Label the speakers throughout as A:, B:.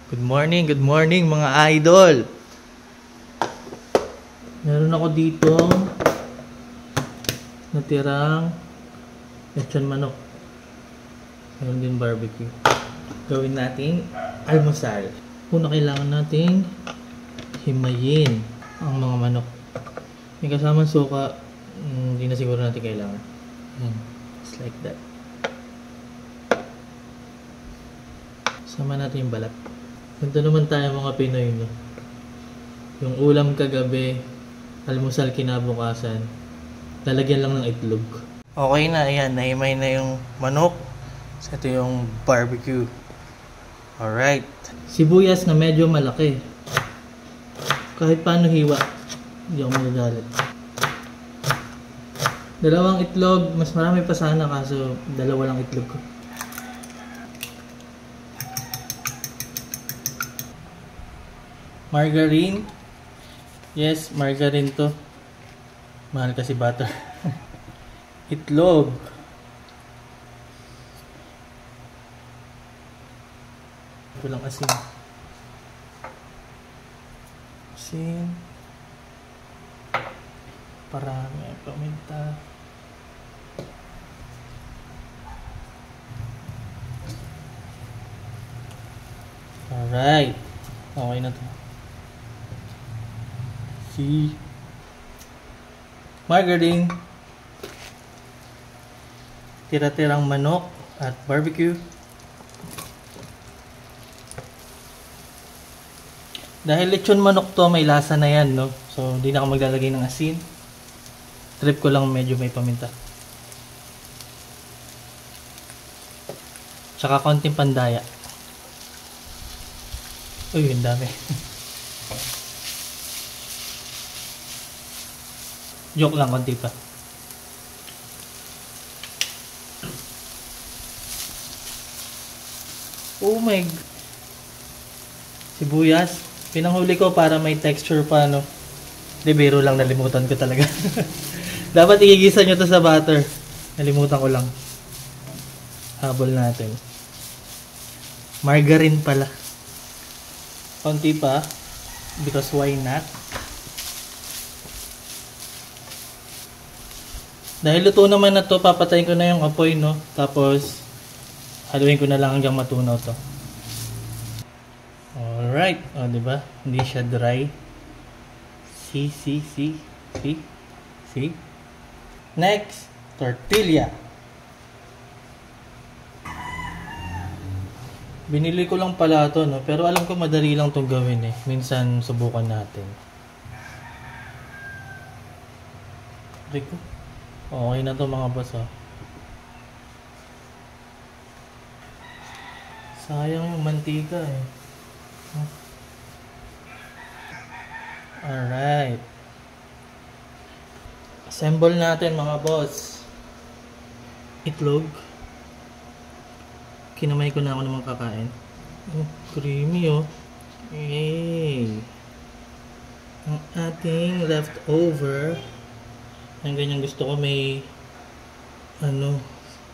A: Good morning mga idol. Meron ako dito natirang lechon manok. Meron din barbecue. Gawin nating almusal. Una kailangan nating himayin ang mga manok. May kasamang suka, hindi na siguro natin kailangan. Just like that. Sama natin yung balat. Ganito naman tayo mga Pinoy, no? Yung ulam kagabi, almusal kinabukasan, lalagyan lang ng itlog. Okay na, ayan, nahimay na yung manok. So, ito yung barbecue. Alright. Sibuyas na medyo malaki. Kahit paano hiwa, hindi ako magagalit. Dalawang itlog, mas marami pa sana kaso dalawa lang itlog ko. Margarine. Yes, margarine to. Mahal kasi butter. Itlog. Ito lang asin. Asin. Parami. Paminta. Alright. Okay na to. Margarine, tira-tirang manok at barbecue. Dahil lechon manok to, may lasa na yan, no? So, hindi na ako maglalagay ng asin. Trip ko lang medyo may paminta. Tsaka konting pandaya. Uy, ang dami. Joke lang, konti pa. Oh my God. Sibuyas. Pinanghuli ko para may texture pa, no? Di, biro lang, nalimutan ko talaga. Dapat igigisa nyo to sa butter. Nalimutan ko lang. Habol natin. Margarine pala. Konti pa. Because why not? Dahil luto naman na to, papatayin ko na yung apoy, no? Tapos, haluin ko na lang hanggang matunaw to. Alright. O, diba? Hindi siya dry. See? Next, tortilla. Binili ko lang pala to, no? Pero alam ko madali lang itong gawin, eh. Minsan, subukan natin. Rico. Okay na to mga boss, oh. Sayang yung mantika, eh. Alright. Assemble natin mga boss. Itlog. Kinamay ko na ako naman kakain. Creamy, oh. Yay! Ang ating leftover. Ang ganyan gusto ko may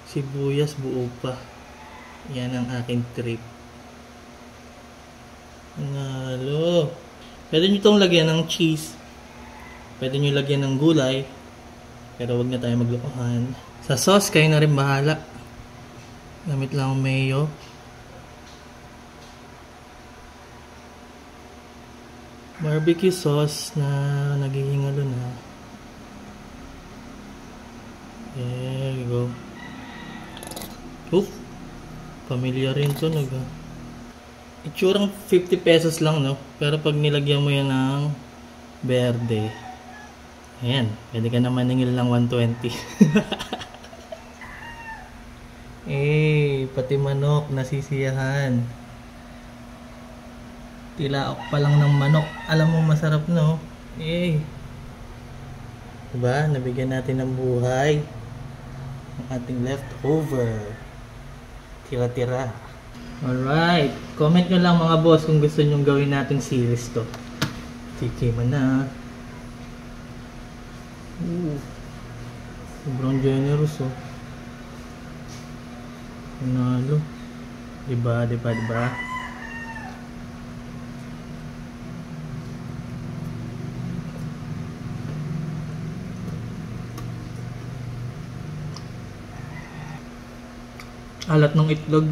A: sibuyas buo pa. Yan ang aking trip. Nalo. Pwede nyo itong lagyan ng cheese. Pwede nyo lagyan ng gulay. Pero wag na tayo maglokohan. Sa sauce, kayo na rin bahala. Gamit lang ang mayo. Barbecue sauce na naghihingalo na. There you go. Oop. Pamilya rin to. Itsurang 50 pesos lang, no? Pero pag nilagyan mo yan ng berde, ayan, pwede ka naman ningil lang 120. Pati manok nasisiyahan. Tilaok pa lang ng manok. Alam mo masarap, no? Diba? Nabigyan natin ng buhay ang ating leftover. Tira-tira. Alright. Comment nyo lang mga boss kung gusto nyong gawin natin series to. Tikiman na. Sobrang generous, oh. Panalo. Diba? Alat ng itlog.